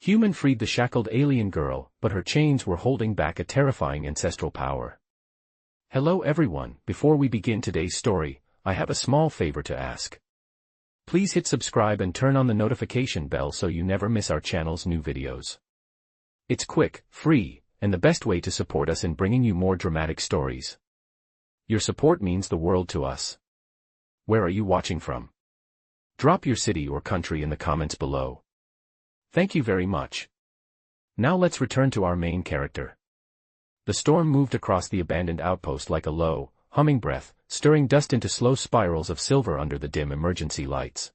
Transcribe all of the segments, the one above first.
Human freed the shackled alien girl, but her chains were holding back a terrifying ancestral power. Hello everyone, before we begin today's story, I have a small favor to ask. Please hit subscribe and turn on the notification bell so you never miss our channel's new videos. It's quick, free, and the best way to support us in bringing you more dramatic stories. Your support means the world to us. Where are you watching from? Drop your city or country in the comments below. Thank you very much. Now let's return to our main character. The storm moved across the abandoned outpost like a low, humming breath, stirring dust into slow spirals of silver under the dim emergency lights.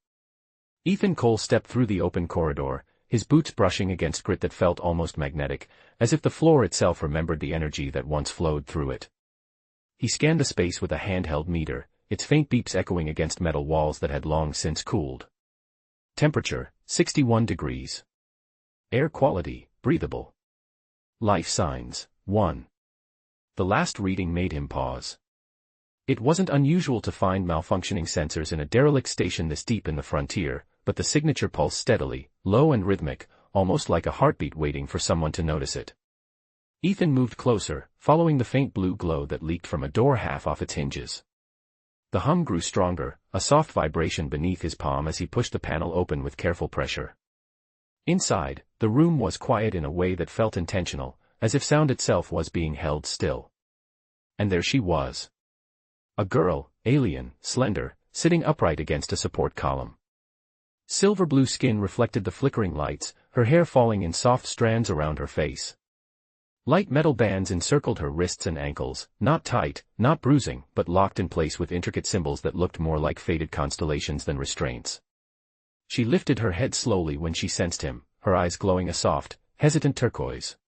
Ethan Cole stepped through the open corridor, his boots brushing against grit that felt almost magnetic, as if the floor itself remembered the energy that once flowed through it. He scanned the space with a handheld meter, its faint beeps echoing against metal walls that had long since cooled. Temperature, 61 degrees. Air quality, breathable. Life signs, 1. The last reading made him pause. It wasn't unusual to find malfunctioning sensors in a derelict station this deep in the frontier, but the signature pulsed steadily, low and rhythmic, almost like a heartbeat waiting for someone to notice it. Ethan moved closer, following the faint blue glow that leaked from a door half off its hinges. The hum grew stronger, a soft vibration beneath his palm as he pushed the panel open with careful pressure. Inside, the room was quiet in a way that felt intentional, as if sound itself was being held still. And there she was. A girl, alien, slender, sitting upright against a support column. Silver blue skin reflected the flickering lights, her hair falling in soft strands around her face. Light metal bands encircled her wrists and ankles, not tight, not bruising, but locked in place with intricate symbols that looked more like faded constellations than restraints. She lifted her head slowly when she sensed him, her eyes glowing a soft, hesitant turquoise.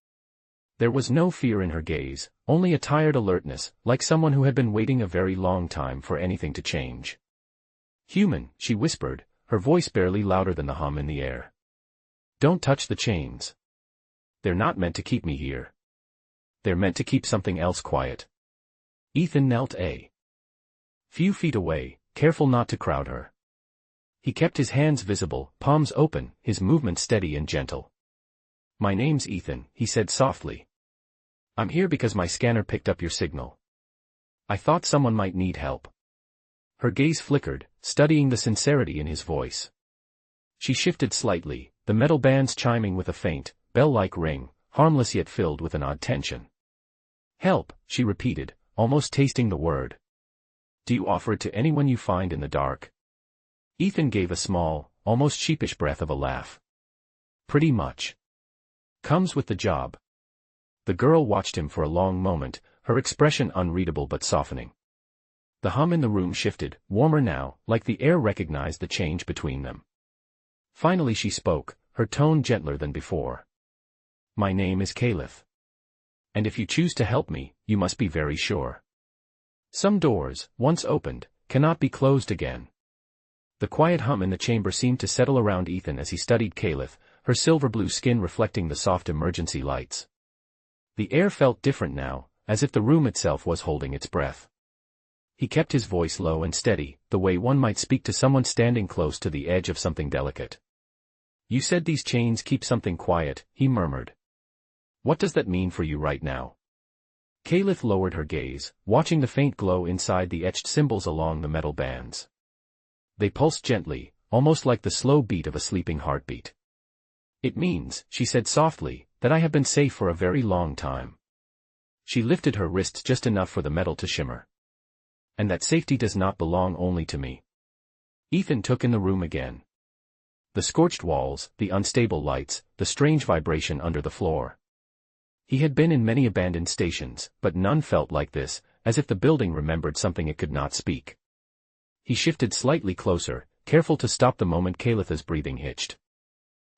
There was no fear in her gaze, only a tired alertness, like someone who had been waiting a very long time for anything to change. "Human," she whispered, her voice barely louder than the hum in the air. "Don't touch the chains. They're not meant to keep me here. They're meant to keep something else quiet." Ethan knelt a few feet away, careful not to crowd her. He kept his hands visible, palms open, his movements steady and gentle. "My name's Ethan," he said softly. "I'm here because my scanner picked up your signal. I thought someone might need help." Her gaze flickered, studying the sincerity in his voice. She shifted slightly, the metal bands chiming with a faint, bell-like ring, harmless yet filled with an odd tension. "Help," she repeated, almost tasting the word. "Do you offer it to anyone you find in the dark?" Ethan gave a small, almost sheepish breath of a laugh. "Pretty much. Comes with the job." The girl watched him for a long moment, her expression unreadable but softening. The hum in the room shifted, warmer now, like the air recognized the change between them. Finally she spoke, her tone gentler than before. "My name is Caliph. And if you choose to help me, you must be very sure. Some doors, once opened, cannot be closed again." The quiet hum in the chamber seemed to settle around Ethan as he studied Caliph, her silver blue skin reflecting the soft emergency lights. The air felt different now, as if the room itself was holding its breath. He kept his voice low and steady, the way one might speak to someone standing close to the edge of something delicate. "You said these chains keep something quiet," he murmured. "What does that mean for you right now?" Caliph lowered her gaze, watching the faint glow inside the etched symbols along the metal bands. They pulsed gently, almost like the slow beat of a sleeping heartbeat. "It means," she said softly, "that I have been safe for a very long time." She lifted her wrists just enough for the metal to shimmer. "And that safety does not belong only to me." Ethan took in the room again. The scorched walls, the unstable lights, the strange vibration under the floor. He had been in many abandoned stations, but none felt like this, as if the building remembered something it could not speak. He shifted slightly closer, careful to stop the moment Calipha's breathing hitched.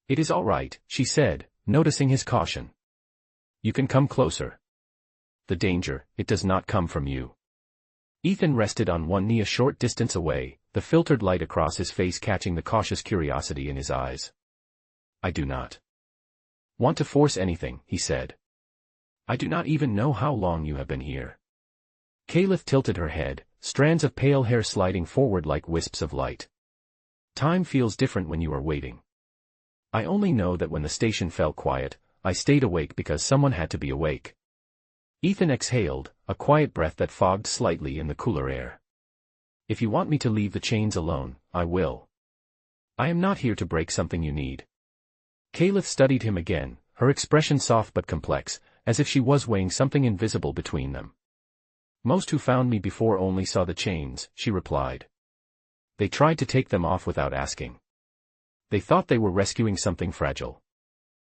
"It is all right," she said, noticing his caution. "You can come closer. The danger, it does not come from you." Ethan rested on one knee a short distance away, the filtered light across his face catching the cautious curiosity in his eyes. "I do not want to force anything," he said. "I do not even know how long you have been here." Caliph tilted her head, strands of pale hair sliding forward like wisps of light. "Time feels different when you are waiting. I only know that when the station fell quiet, I stayed awake because someone had to be awake. Ethan exhaled, a quiet breath that fogged slightly in the cooler air. If you want me to leave the chains alone, I will. I am not here to break something you need. Kalith studied him again, her expression soft but complex, as if she was weighing something invisible between them. Most who found me before only saw the chains, she replied. They tried to take them off without asking. They thought they were rescuing something fragile.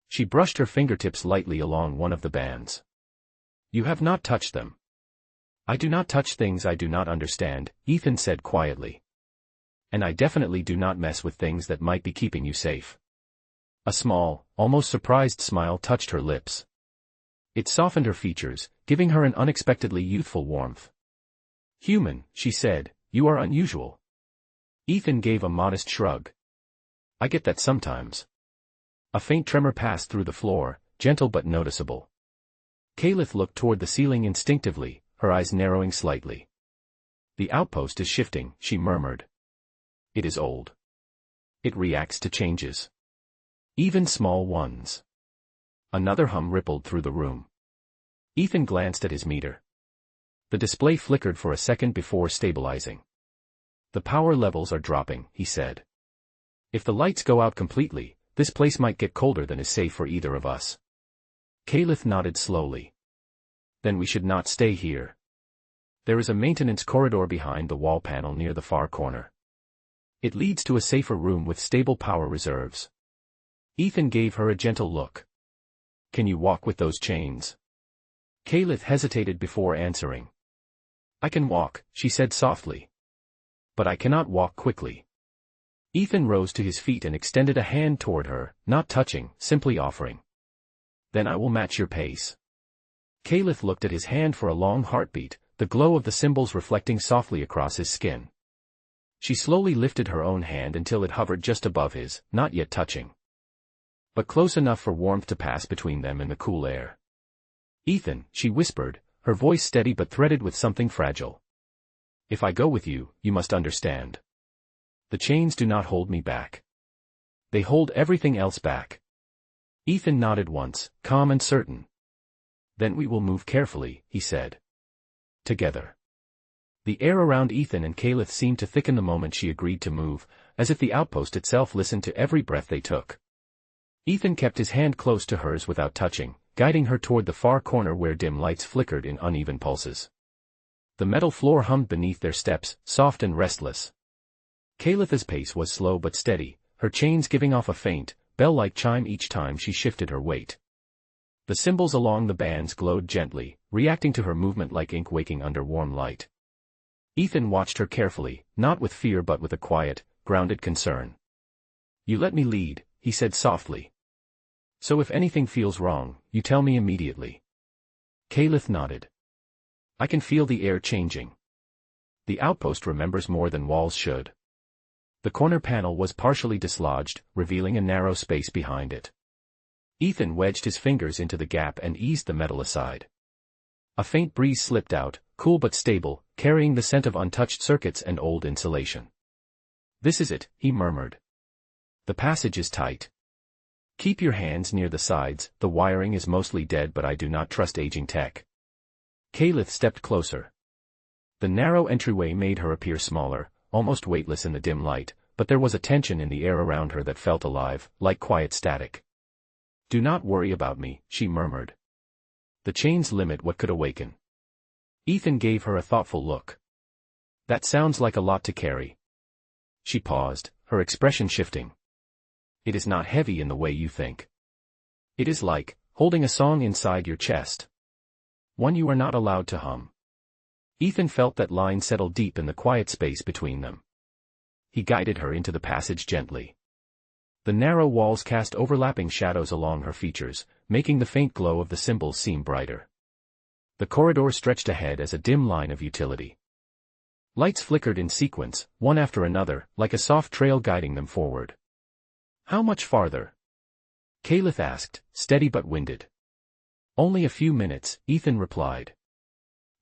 She brushed her fingertips lightly along one of the bands. You have not touched them. I do not touch things I do not understand, Ethan said quietly. And I definitely do not mess with things that might be keeping you safe. A small, almost surprised smile touched her lips. It softened her features, giving her an unexpectedly youthful warmth. Human, she said, you are unusual. Ethan gave a modest shrug. I get that sometimes. A faint tremor passed through the floor, gentle but noticeable. Kalith looked toward the ceiling instinctively, her eyes narrowing slightly. The outpost is shifting, she murmured. It is old. It reacts to changes. Even small ones. Another hum rippled through the room. Ethan glanced at his meter. The display flickered for a second before stabilizing. The power levels are dropping, he said. If the lights go out completely, this place might get colder than is safe for either of us. Kalith nodded slowly. Then we should not stay here. There is a maintenance corridor behind the wall panel near the far corner. It leads to a safer room with stable power reserves. Ethan gave her a gentle look. Can you walk with those chains? Kalith hesitated before answering. I can walk, she said softly. But I cannot walk quickly. Ethan rose to his feet and extended a hand toward her, not touching, simply offering. Then I will match your pace. Kalith looked at his hand for a long heartbeat, the glow of the symbols reflecting softly across his skin. She slowly lifted her own hand until it hovered just above his, not yet touching. But close enough for warmth to pass between them in the cool air. Ethan, she whispered, her voice steady but threaded with something fragile. If I go with you, you must understand. The chains do not hold me back. They hold everything else back. Ethan nodded once, calm and certain. Then we will move carefully, he said. Together. The air around Ethan and Kalith seemed to thicken the moment she agreed to move, as if the outpost itself listened to every breath they took. Ethan kept his hand close to hers without touching, guiding her toward the far corner where dim lights flickered in uneven pulses. The metal floor hummed beneath their steps, soft and restless. Kalith's pace was slow but steady, her chains giving off a faint, bell-like chime each time she shifted her weight. The symbols along the bands glowed gently, reacting to her movement like ink waking under warm light. Ethan watched her carefully, not with fear but with a quiet, grounded concern. You let me lead, he said softly. So if anything feels wrong, you tell me immediately. Kalith nodded. I can feel the air changing. The outpost remembers more than walls should. The corner panel was partially dislodged, revealing a narrow space behind it. Ethan wedged his fingers into the gap and eased the metal aside. A faint breeze slipped out, cool but stable, carrying the scent of untouched circuits and old insulation. This is it, he murmured. The passage is tight. Keep your hands near the sides, the wiring is mostly dead but I do not trust aging tech. Kalith stepped closer. The narrow entryway made her appear smaller, almost weightless in the dim light, but there was a tension in the air around her that felt alive, like quiet static. Do not worry about me, she murmured. The chains limit what could awaken. Ethan gave her a thoughtful look. That sounds like a lot to carry. She paused, her expression shifting. It is not heavy in the way you think. It is like holding a song inside your chest. One you are not allowed to hum. Ethan felt that line settle deep in the quiet space between them. He guided her into the passage gently. The narrow walls cast overlapping shadows along her features, making the faint glow of the symbols seem brighter. The corridor stretched ahead as a dim line of utility. Lights flickered in sequence, one after another, like a soft trail guiding them forward. How much farther? Kalith asked, steady but winded. Only a few minutes, Ethan replied.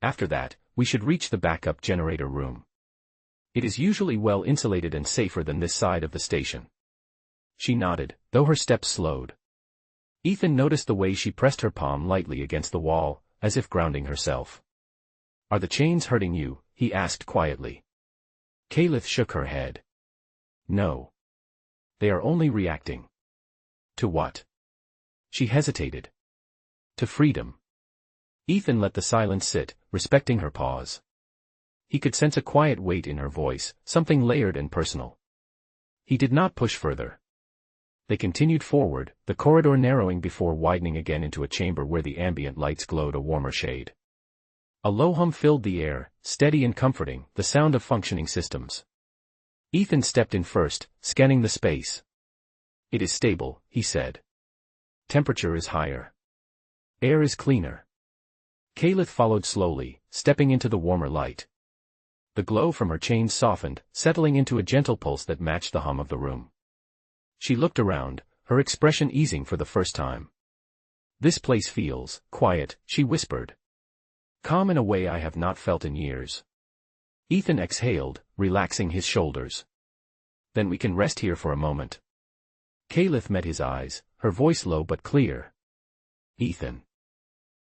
After that, we should reach the backup generator room. It is usually well insulated and safer than this side of the station. She nodded, though her steps slowed. Ethan noticed the way she pressed her palm lightly against the wall, as if grounding herself. "Are the chains hurting you?" he asked quietly. Kalith shook her head. "No. They are only reacting." "To what?" She hesitated. "To freedom." Ethan let the silence sit, respecting her pause. He could sense a quiet weight in her voice, something layered and personal. He did not push further. They continued forward, the corridor narrowing before widening again into a chamber where the ambient lights glowed a warmer shade. A low hum filled the air, steady and comforting, the sound of functioning systems. Ethan stepped in first, scanning the space. "It is stable," he said. "Temperature is higher. Air is cleaner." Kalith followed slowly, stepping into the warmer light. The glow from her chains softened, settling into a gentle pulse that matched the hum of the room. She looked around, her expression easing for the first time. "This place feels quiet," she whispered. "Calm in a way I have not felt in years." Ethan exhaled, relaxing his shoulders. "Then we can rest here for a moment." Kalith met his eyes, her voice low but clear. "Ethan,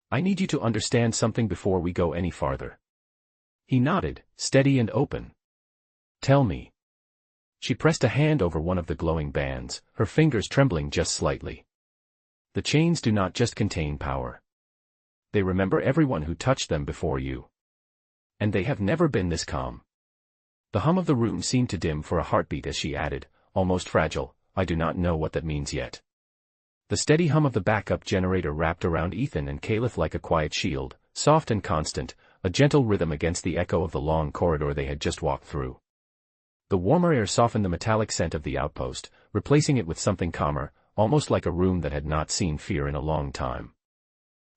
I need you to understand something before we go any farther." He nodded, steady and open. "Tell me." She pressed a hand over one of the glowing bands, her fingers trembling just slightly. "The chains do not just contain power. They remember everyone who touched them before you. And they have never been this calm." The hum of the room seemed to dim for a heartbeat as she added, almost fragile, "I do not know what that means yet." The steady hum of the backup generator wrapped around Ethan and Kalith like a quiet shield, soft and constant, a gentle rhythm against the echo of the long corridor they had just walked through. The warmer air softened the metallic scent of the outpost, replacing it with something calmer, almost like a room that had not seen fear in a long time.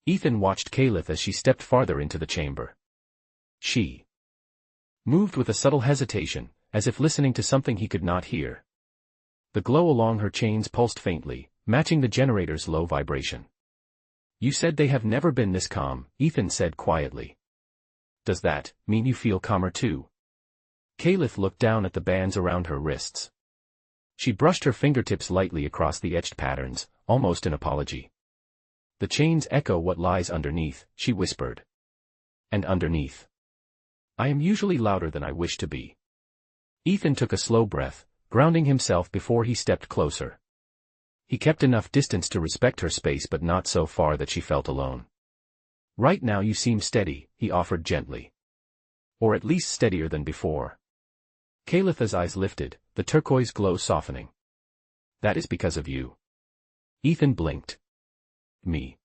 Ethan watched Kalith as she stepped farther into the chamber. She moved with a subtle hesitation, as if listening to something he could not hear. The glow along her chains pulsed faintly, matching the generator's low vibration. "You said they have never been this calm," Ethan said quietly. "Does that mean you feel calmer too?" Kalith looked down at the bands around her wrists. She brushed her fingertips lightly across the etched patterns, almost an apology. "The chains echo what lies underneath," she whispered. "And underneath, I am usually louder than I wish to be." Ethan took a slow breath, grounding himself before he stepped closer. He kept enough distance to respect her space but not so far that she felt alone. "Right now you seem steady," he offered gently. "Or at least steadier than before." Kalith's eyes lifted, the turquoise glow softening. "That is because of you." Ethan blinked. "Me?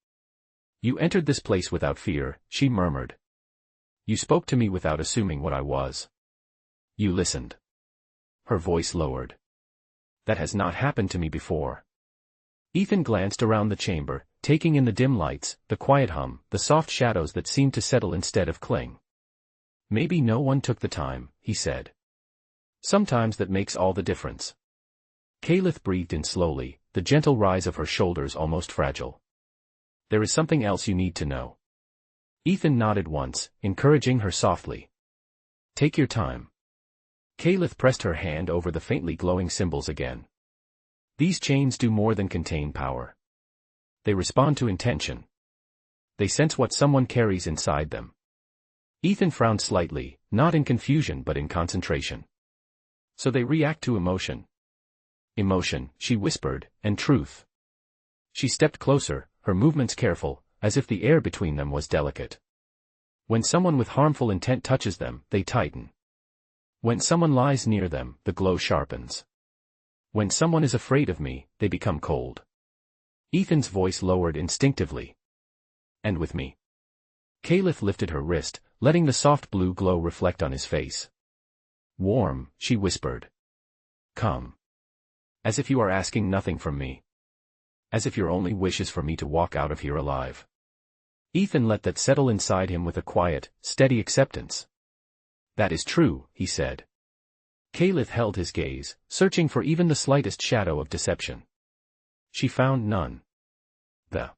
You entered this place without fear," she murmured. "You spoke to me without assuming what I was. You listened." Her voice lowered. "That has not happened to me before." Ethan glanced around the chamber, taking in the dim lights, the quiet hum, the soft shadows that seemed to settle instead of cling. "Maybe no one took the time," he said. "Sometimes that makes all the difference." Kalith breathed in slowly, the gentle rise of her shoulders almost fragile. "There is something else you need to know." Ethan nodded once, encouraging her softly. "Take your time." Kalith pressed her hand over the faintly glowing symbols again. "These chains do more than contain power. They respond to intention. They sense what someone carries inside them." Ethan frowned slightly, not in confusion but in concentration. "So they react to emotion." "Emotion," she whispered, "and truth." She stepped closer, her movements careful, as if the air between them was delicate. "When someone with harmful intent touches them, they tighten. When someone lies near them, the glow sharpens. When someone is afraid of me, they become cold." Ethan's voice lowered instinctively. "And with me?" Kalith lifted her wrist, letting the soft blue glow reflect on his face. "Warm," she whispered. "Come. As if you are asking nothing from me. As if your only wish is for me to walk out of here alive." Ethan let that settle inside him with a quiet, steady acceptance. "That is true," he said. Kalith held his gaze, searching for even the slightest shadow of deception. She found none. The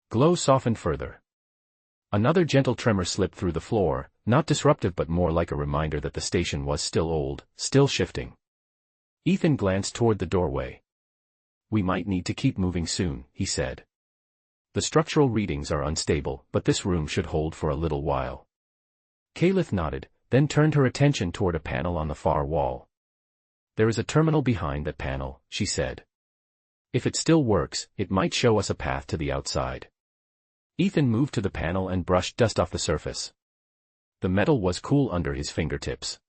glow softened further. Another gentle tremor slipped through the floor, not disruptive but more like a reminder that the station was still old, still shifting. Ethan glanced toward the doorway. We might need to keep moving soon, he said. The structural readings are unstable, but this room should hold for a little while. Kalith nodded, then turned her attention toward a panel on the far wall. There is a terminal behind that panel, she said. If it still works, it might show us a path to the outside. Ethan moved to the panel and brushed dust off the surface. The metal was cool under his fingertips.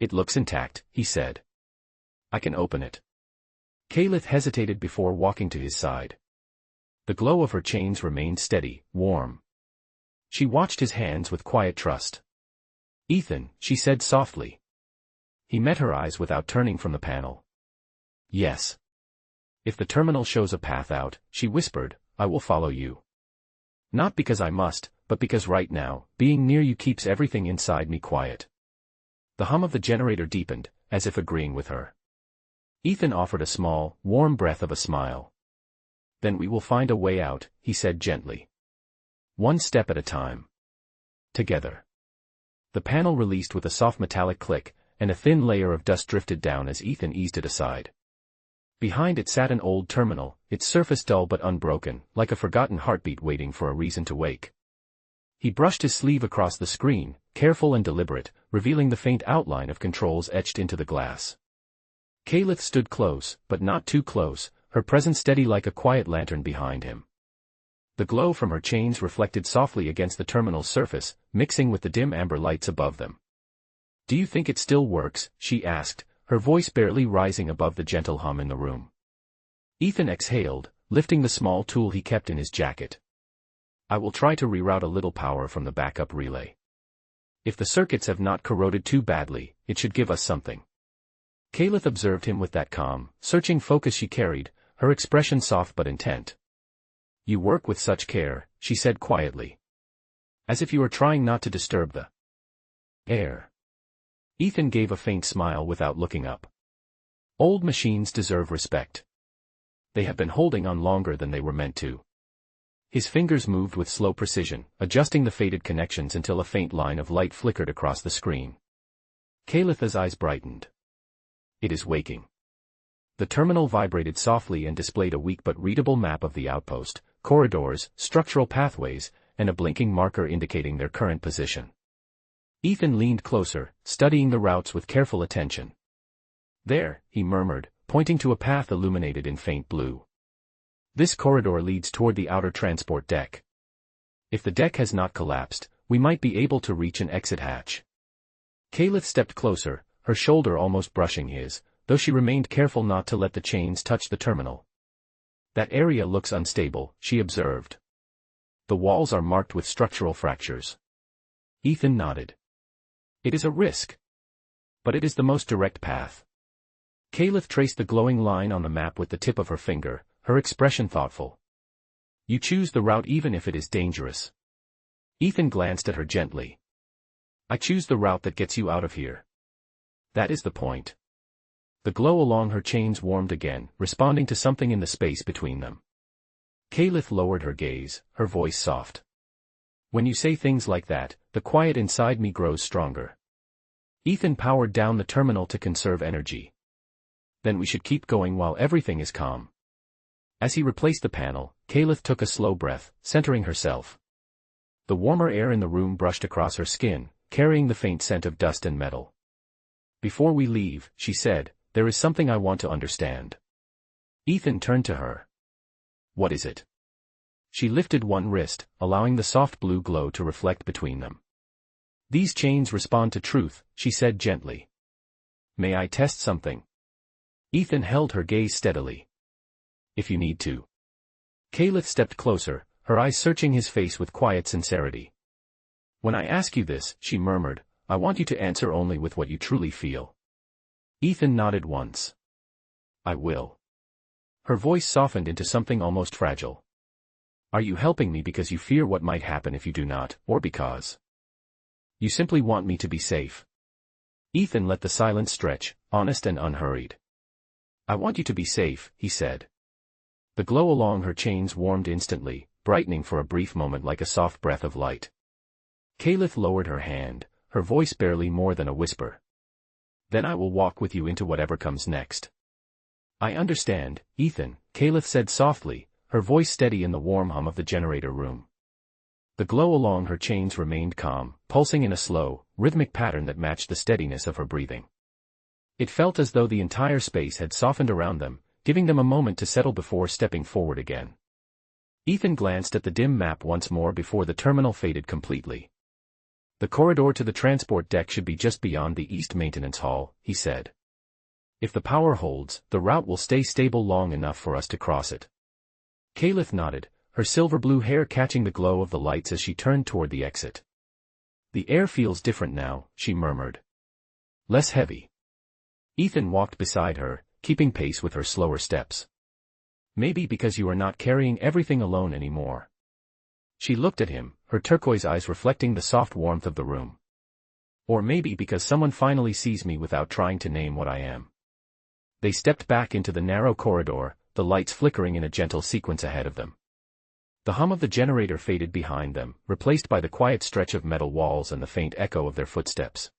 It looks intact, he said. I can open it. Kalith hesitated before walking to his side. The glow of her chains remained steady, warm. She watched his hands with quiet trust. Ethan, she said softly. He met her eyes without turning from the panel. Yes. If the terminal shows a path out, she whispered, I will follow you. Not because I must, but because right now, being near you keeps everything inside me quiet. The hum of the generator deepened, as if agreeing with her. Ethan offered a small, warm breath of a smile. Then we will find a way out, he said gently. One step at a time. Together. The panel released with a soft metallic click, and a thin layer of dust drifted down as Ethan eased it aside. Behind it sat an old terminal, its surface dull but unbroken, like a forgotten heartbeat waiting for a reason to wake. He brushed his sleeve across the screen, careful and deliberate, revealing the faint outline of controls etched into the glass. Kalith stood close, but not too close, her presence steady like a quiet lantern behind him. The glow from her chains reflected softly against the terminal's surface, mixing with the dim amber lights above them. Do you think it still works? She asked, her voice barely rising above the gentle hum in the room. Ethan exhaled, lifting the small tool he kept in his jacket. I will try to reroute a little power from the backup relay. If the circuits have not corroded too badly, it should give us something. Kalith observed him with that calm, searching focus she carried, her expression soft but intent. You work with such care, she said quietly. As if you were trying not to disturb the air. Ethan gave a faint smile without looking up. Old machines deserve respect. They have been holding on longer than they were meant to. His fingers moved with slow precision, adjusting the faded connections until a faint line of light flickered across the screen. Kalith's eyes brightened. It is waking. The terminal vibrated softly and displayed a weak but readable map of the outpost, corridors, structural pathways, and a blinking marker indicating their current position. Ethan leaned closer, studying the routes with careful attention. There, he murmured, pointing to a path illuminated in faint blue. This corridor leads toward the outer transport deck. If the deck has not collapsed, we might be able to reach an exit hatch. Kalith stepped closer, her shoulder almost brushing his, though she remained careful not to let the chains touch the terminal. That area looks unstable, she observed. The walls are marked with structural fractures. Ethan nodded. It is a risk. But it is the most direct path. Kalith traced the glowing line on the map with the tip of her finger, her expression thoughtful. You choose the route even if it is dangerous. Ethan glanced at her gently. I choose the route that gets you out of here. That is the point. The glow along her chains warmed again, responding to something in the space between them. Kalith lowered her gaze, her voice soft. When you say things like that, the quiet inside me grows stronger. Ethan powered down the terminal to conserve energy. Then we should keep going while everything is calm. As he replaced the panel, Kalith took a slow breath, centering herself. The warmer air in the room brushed across her skin, carrying the faint scent of dust and metal. Before we leave, she said, there is something I want to understand. Ethan turned to her. What is it? She lifted one wrist, allowing the soft blue glow to reflect between them. These chains respond to truth, she said gently. May I test something? Ethan held her gaze steadily. If you need to. Kalith stepped closer, her eyes searching his face with quiet sincerity. When I ask you this, she murmured, I want you to answer only with what you truly feel. Ethan nodded once. I will. Her voice softened into something almost fragile. Are you helping me because you fear what might happen if you do not, or because you simply want me to be safe? Ethan let the silence stretch, honest and unhurried. I want you to be safe, he said. The glow along her chains warmed instantly, brightening for a brief moment like a soft breath of light. Kalith lowered her hand, her voice barely more than a whisper. Then I will walk with you into whatever comes next. I understand, Ethan, Caliph said softly, her voice steady in the warm hum of the generator room. The glow along her chains remained calm, pulsing in a slow, rhythmic pattern that matched the steadiness of her breathing. It felt as though the entire space had softened around them, giving them a moment to settle before stepping forward again. Ethan glanced at the dim map once more before the terminal faded completely. The corridor to the transport deck should be just beyond the east maintenance hall, he said. If the power holds, the route will stay stable long enough for us to cross it. Caliph nodded, her silver-blue hair catching the glow of the lights as she turned toward the exit. The air feels different now, she murmured. Less heavy. Ethan walked beside her, keeping pace with her slower steps. Maybe because you are not carrying everything alone anymore. She looked at him, her turquoise eyes reflecting the soft warmth of the room. Or maybe because someone finally sees me without trying to name what I am. They stepped back into the narrow corridor, the lights flickering in a gentle sequence ahead of them. The hum of the generator faded behind them, replaced by the quiet stretch of metal walls and the faint echo of their footsteps.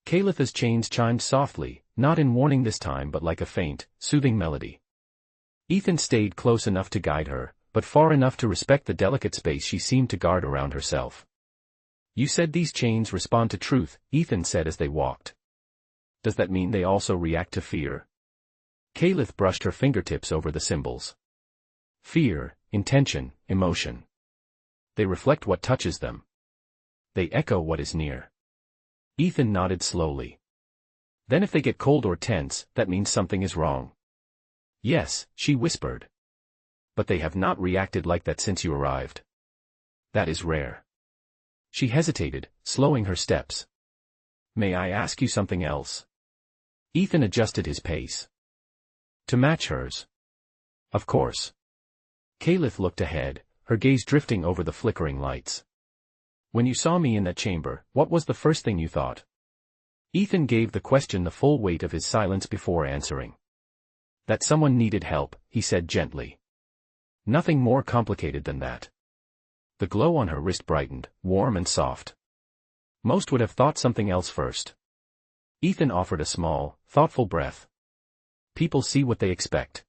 Calipha's chains chimed softly, not in warning this time but like a faint, soothing melody. Ethan stayed close enough to guide her, but far enough to respect the delicate space she seemed to guard around herself. You said these chains respond to truth, Ethan said as they walked. Does that mean they also react to fear? Caliph brushed her fingertips over the symbols. Fear, intention, emotion. They reflect what touches them. They echo what is near. Ethan nodded slowly. Then if they get cold or tense, that means something is wrong. Yes, she whispered. But they have not reacted like that since you arrived. That is rare. She hesitated, slowing her steps. May I ask you something else? Ethan adjusted his pace. To match hers. Of course. Caliph looked ahead, her gaze drifting over the flickering lights. When you saw me in that chamber, what was the first thing you thought? Ethan gave the question the full weight of his silence before answering. That someone needed help, he said gently. Nothing more complicated than that. The glow on her wrist brightened, warm and soft. Most would have thought something else first. Ethan offered a small, thoughtful breath. People see what they expect.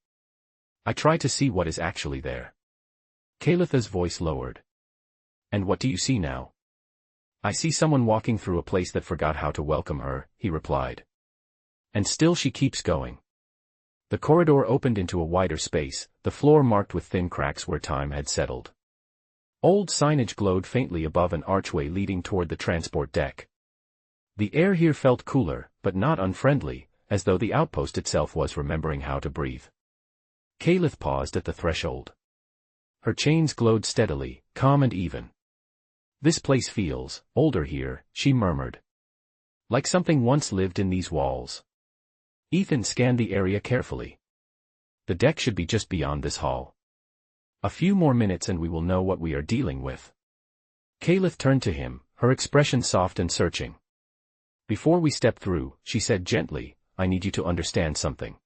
I try to see what is actually there. Calipha's voice lowered. And what do you see now? I see someone walking through a place that forgot how to welcome her, he replied. And still she keeps going. The corridor opened into a wider space, the floor marked with thin cracks where time had settled. Old signage glowed faintly above an archway leading toward the transport deck. The air here felt cooler, but not unfriendly, as though the outpost itself was remembering how to breathe. Caliph paused at the threshold. Her chains glowed steadily, calm and even. This place feels older here, she murmured. Like something once lived in these walls. Ethan scanned the area carefully. The deck should be just beyond this hall. A few more minutes and we will know what we are dealing with. Caliph turned to him, her expression soft and searching. Before we step through, she said gently, I need you to understand something.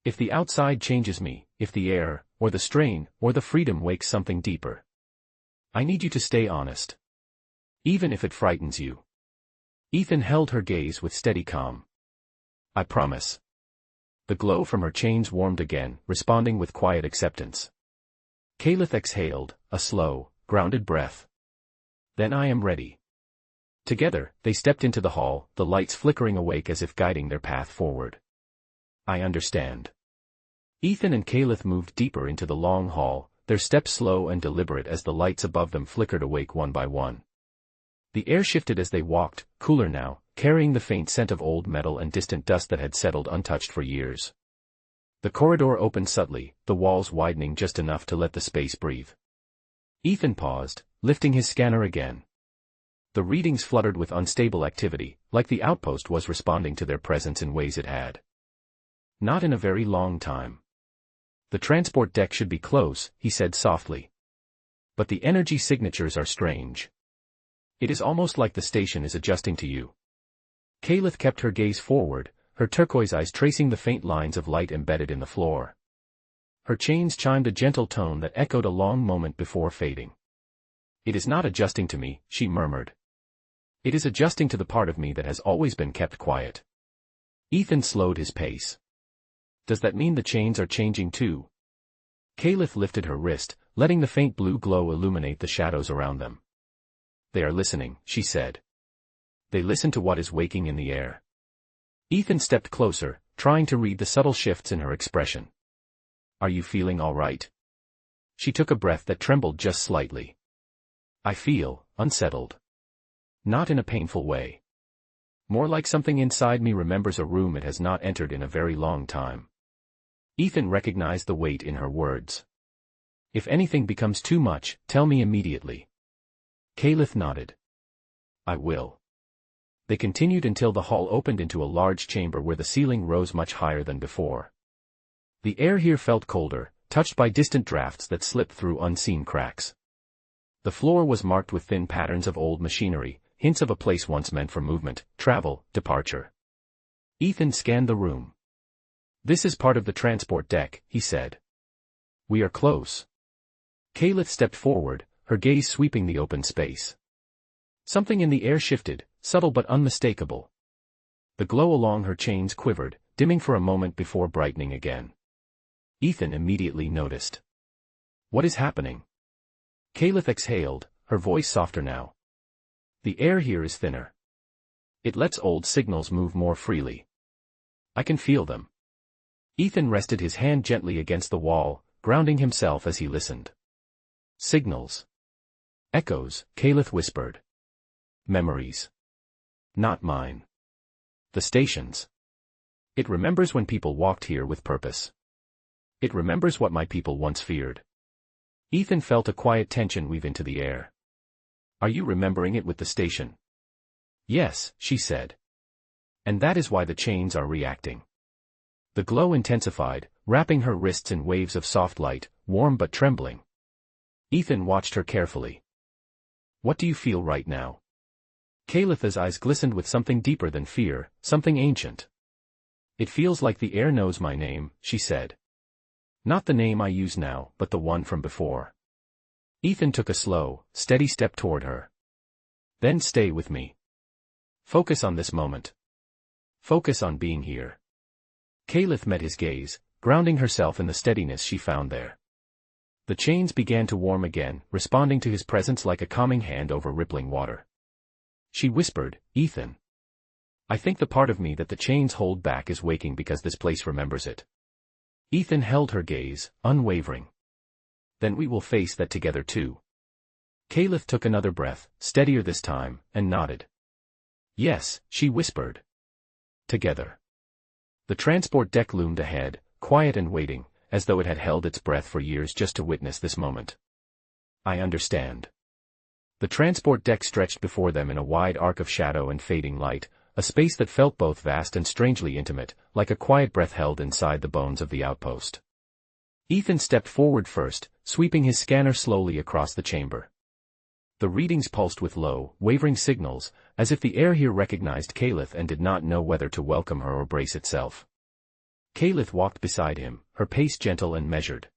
If the outside changes me, if the air, or the strain, or the freedom wakes something deeper, I need you to stay honest. Even if it frightens you. Ethan held her gaze with steady calm. I promise. The glow from her chains warmed again, responding with quiet acceptance. Caliph exhaled, a slow, grounded breath. Then I am ready. Together, they stepped into the hall, the lights flickering awake as if guiding their path forward. I understand. Ethan and Caliph moved deeper into the long hall, their steps slow and deliberate as the lights above them flickered awake one by one. The air shifted as they walked, cooler now, carrying the faint scent of old metal and distant dust that had settled untouched for years. The corridor opened subtly, the walls widening just enough to let the space breathe. Ethan paused, lifting his scanner again. The readings fluttered with unstable activity, like the outpost was responding to their presence in ways it had. Not in a very long time. The transport deck should be close, he said softly. But the energy signatures are strange. It is almost like the station is adjusting to you. Caliph kept her gaze forward, her turquoise eyes tracing the faint lines of light embedded in the floor. Her chains chimed a gentle tone that echoed a long moment before fading. It is not adjusting to me, she murmured. It is adjusting to the part of me that has always been kept quiet. Ethan slowed his pace. Does that mean the chains are changing too? Kalith lifted her wrist, letting the faint blue glow illuminate the shadows around them. They are listening, she said. They listen to what is waking in the air. Ethan stepped closer, trying to read the subtle shifts in her expression. Are you feeling all right? She took a breath that trembled just slightly. I feel unsettled. Not in a painful way. More like something inside me remembers a room it has not entered in a very long time. Ethan recognized the weight in her words. If anything becomes too much, tell me immediately. Kalith nodded. I will. They continued until the hall opened into a large chamber where the ceiling rose much higher than before. The air here felt colder, touched by distant drafts that slipped through unseen cracks. The floor was marked with thin patterns of old machinery, hints of a place once meant for movement, travel, departure. Ethan scanned the room. This is part of the transport deck, he said. We are close. Kalith stepped forward, her gaze sweeping the open space. Something in the air shifted, subtle but unmistakable. The glow along her chains quivered, dimming for a moment before brightening again. Ethan immediately noticed. What is happening? Kalith exhaled, her voice softer now. The air here is thinner. It lets old signals move more freely. I can feel them. Ethan rested his hand gently against the wall, grounding himself as he listened. Signals. Echoes, Kalith whispered. Memories. Not mine. The stations. It remembers when people walked here with purpose. It remembers what my people once feared. Ethan felt a quiet tension weave into the air. Are you remembering it with the station? Yes, she said. And that is why the chains are reacting. The glow intensified, wrapping her wrists in waves of soft light, warm but trembling. Ethan watched her carefully. What do you feel right now? Kalith's eyes glistened with something deeper than fear, something ancient. It feels like the air knows my name, she said. Not the name I use now, but the one from before. Ethan took a slow, steady step toward her. Then stay with me. Focus on this moment. Focus on being here. Kalith met his gaze, grounding herself in the steadiness she found there. The chains began to warm again, responding to his presence like a calming hand over rippling water. She whispered, Ethan. I think the part of me that the chains hold back is waking because this place remembers it. Ethan held her gaze, unwavering. Then we will face that together too. Kalith took another breath, steadier this time, and nodded. Yes, she whispered. Together. The transport deck loomed ahead, quiet and waiting, as though it had held its breath for years just to witness this moment. I understand. The transport deck stretched before them in a wide arc of shadow and fading light, a space that felt both vast and strangely intimate, like a quiet breath held inside the bones of the outpost. Ethan stepped forward first, sweeping his scanner slowly across the chamber. The readings pulsed with low, wavering signals, as if the air here recognized Kalith and did not know whether to welcome her or brace itself. Kalith walked beside him, her pace gentle and measured.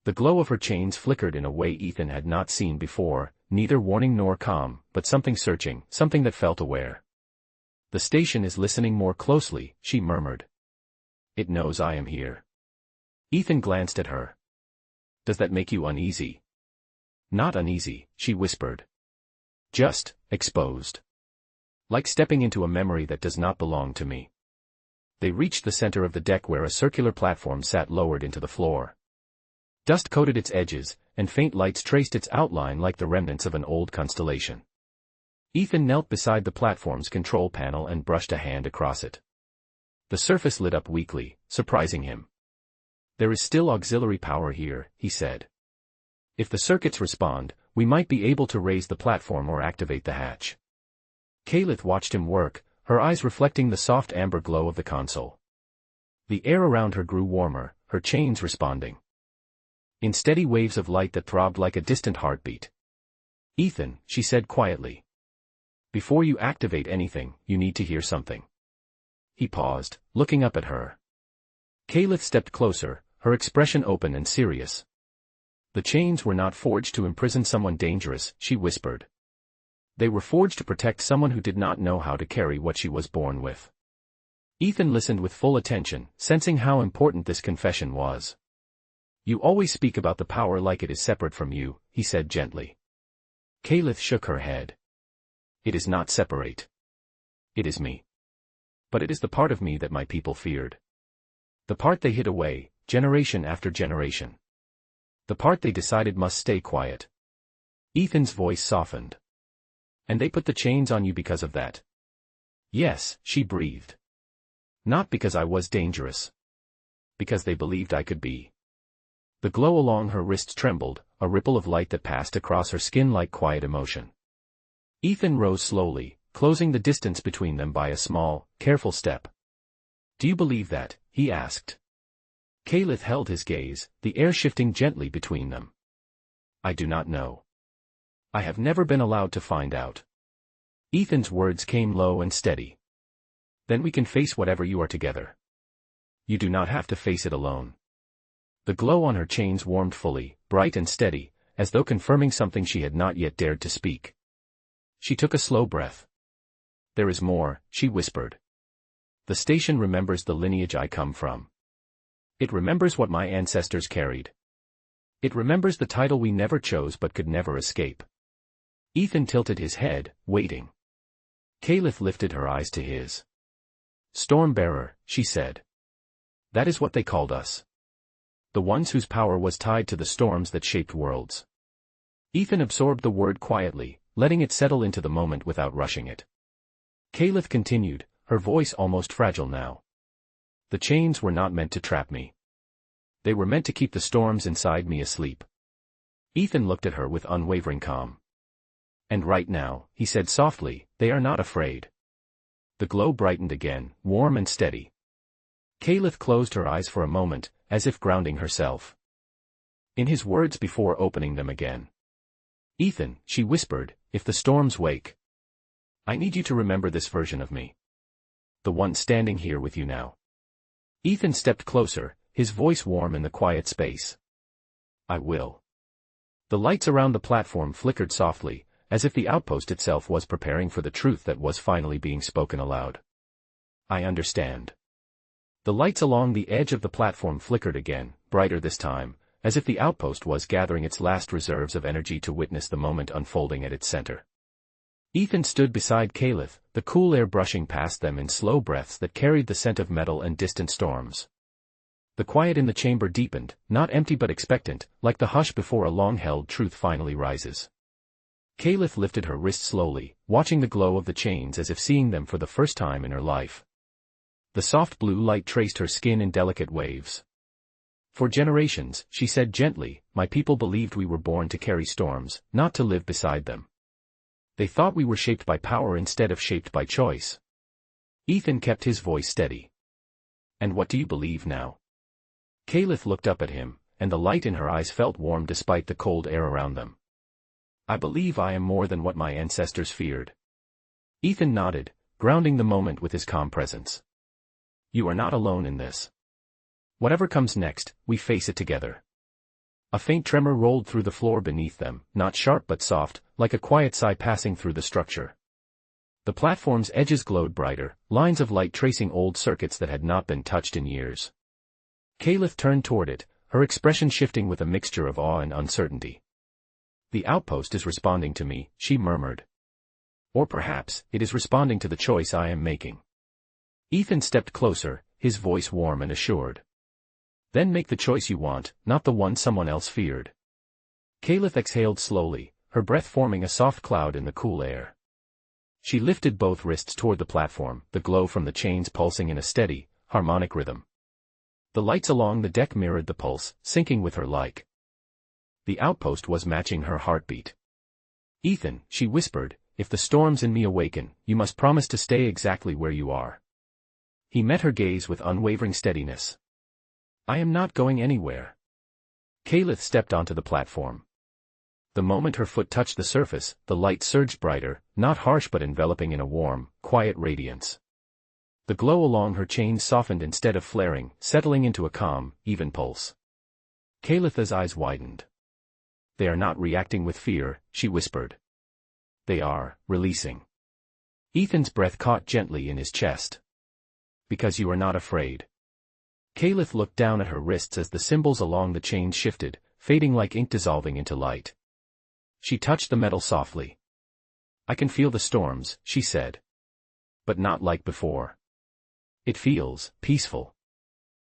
The glow of her chains flickered in a way Ethan had not seen before, neither warning nor calm, but something searching, something that felt aware. The station is listening more closely, she murmured. It knows I am here. Ethan glanced at her. Does that make you uneasy? Not uneasy, she whispered. Just exposed. Like stepping into a memory that does not belong to me. They reached the center of the deck where a circular platform sat lowered into the floor. Dust coated its edges, and faint lights traced its outline like the remnants of an old constellation. Ethan knelt beside the platform's control panel and brushed a hand across it. The surface lit up weakly, surprising him. There is still auxiliary power here, he said. If the circuits respond, we might be able to raise the platform or activate the hatch. Kalith watched him work, her eyes reflecting the soft amber glow of the console. The air around her grew warmer, her chains responding. In steady waves of light that throbbed like a distant heartbeat. Ethan, she said quietly. Before you activate anything, you need to hear something. He paused, looking up at her. Kalith stepped closer, her expression open and serious. The chains were not forged to imprison someone dangerous, she whispered. They were forged to protect someone who did not know how to carry what she was born with. Ethan listened with full attention, sensing how important this confession was. You always speak about the power like it is separate from you, he said gently. Kalith shook her head. It is not separate. It is me. But it is the part of me that my people feared. The part they hid away, generation after generation. The part they decided must stay quiet. Ethan's voice softened. And they put the chains on you because of that. Yes, she breathed. Not because I was dangerous. Because they believed I could be. The glow along her wrists trembled, a ripple of light that passed across her skin like quiet emotion. Ethan rose slowly, closing the distance between them by a small, careful step. Do you believe that? He asked. Kalith held his gaze, the air shifting gently between them. I do not know. I have never been allowed to find out. Ethan's words came low and steady. Then we can face whatever you are together. You do not have to face it alone. The glow on her chains warmed fully, bright and steady, as though confirming something she had not yet dared to speak. She took a slow breath. There is more, she whispered. The station remembers the lineage I come from. It remembers what my ancestors carried. It remembers the title we never chose but could never escape. Ethan tilted his head, waiting. Kalith lifted her eyes to his. Stormbearer, she said. That is what they called us. The ones whose power was tied to the storms that shaped worlds. Ethan absorbed the word quietly, letting it settle into the moment without rushing it. Kalith continued, her voice almost fragile now. The chains were not meant to trap me. They were meant to keep the storms inside me asleep. Ethan looked at her with unwavering calm. And right now, he said softly, they are not afraid. The glow brightened again, warm and steady. Kalith closed her eyes for a moment, as if grounding herself. In his words before opening them again. Ethan, she whispered, if the storms wake. I need you to remember this version of me. The one standing here with you now. Ethan stepped closer, his voice warm in the quiet space. I will. The lights around the platform flickered softly, as if the outpost itself was preparing for the truth that was finally being spoken aloud. I understand. The lights along the edge of the platform flickered again, brighter this time, as if the outpost was gathering its last reserves of energy to witness the moment unfolding at its center. Ethan stood beside Kalith, the cool air brushing past them in slow breaths that carried the scent of metal and distant storms. The quiet in the chamber deepened, not empty but expectant, like the hush before a long-held truth finally rises. Kalith lifted her wrist slowly, watching the glow of the chains as if seeing them for the first time in her life. The soft blue light traced her skin in delicate waves. For generations, she said gently, my people believed we were born to carry storms, not to live beside them. They thought we were shaped by power instead of shaped by choice. Ethan kept his voice steady. And what do you believe now? Kalith looked up at him, and the light in her eyes felt warm despite the cold air around them. I believe I am more than what my ancestors feared. Ethan nodded, grounding the moment with his calm presence. You are not alone in this. Whatever comes next, we face it together. A faint tremor rolled through the floor beneath them, not sharp but soft, like a quiet sigh passing through the structure. The platform's edges glowed brighter, lines of light tracing old circuits that had not been touched in years. Kalith turned toward it, her expression shifting with a mixture of awe and uncertainty. The outpost is responding to me, she murmured. Or perhaps, it is responding to the choice I am making. Ethan stepped closer, his voice warm and assured. Then make the choice you want, not the one someone else feared. Kalith exhaled slowly, her breath forming a soft cloud in the cool air. She lifted both wrists toward the platform, the glow from the chains pulsing in a steady, harmonic rhythm. The lights along the deck mirrored the pulse, syncing with her like. The outpost was matching her heartbeat. Ethan, she whispered, if the storms in me awaken, you must promise to stay exactly where you are. He met her gaze with unwavering steadiness. I am not going anywhere. Kalith stepped onto the platform. The moment her foot touched the surface, the light surged brighter, not harsh but enveloping in a warm, quiet radiance. The glow along her chains softened instead of flaring, settling into a calm, even pulse. Kalith's eyes widened. They are not reacting with fear, she whispered. They are, releasing. Ethan's breath caught gently in his chest. Because you are not afraid. Kalith looked down at her wrists as the symbols along the chains shifted, fading like ink dissolving into light. She touched the metal softly. I can feel the storms, she said. But not like before. It feels peaceful.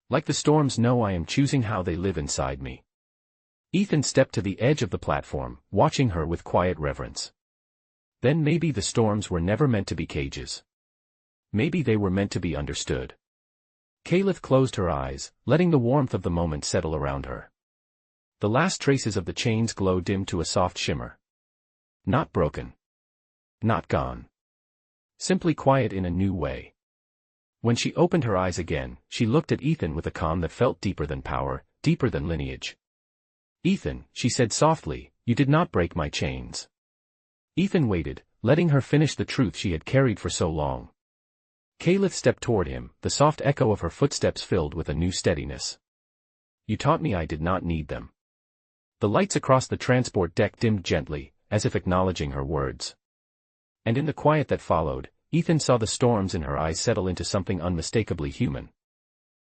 Like the storms know I am choosing how they live inside me. Ethan stepped to the edge of the platform, watching her with quiet reverence. Then maybe the storms were never meant to be cages. Maybe they were meant to be understood. Kalith closed her eyes, letting the warmth of the moment settle around her. The last traces of the chains glow dimmed to a soft shimmer. Not broken. Not gone. Simply quiet in a new way. When she opened her eyes again, she looked at Ethan with a calm that felt deeper than power, deeper than lineage. Ethan, she said softly, you did not break my chains. Ethan waited, letting her finish the truth she had carried for so long. Kalith stepped toward him, the soft echo of her footsteps filled with a new steadiness. You taught me I did not need them. The lights across the transport deck dimmed gently, as if acknowledging her words. And in the quiet that followed, Ethan saw the storms in her eyes settle into something unmistakably human.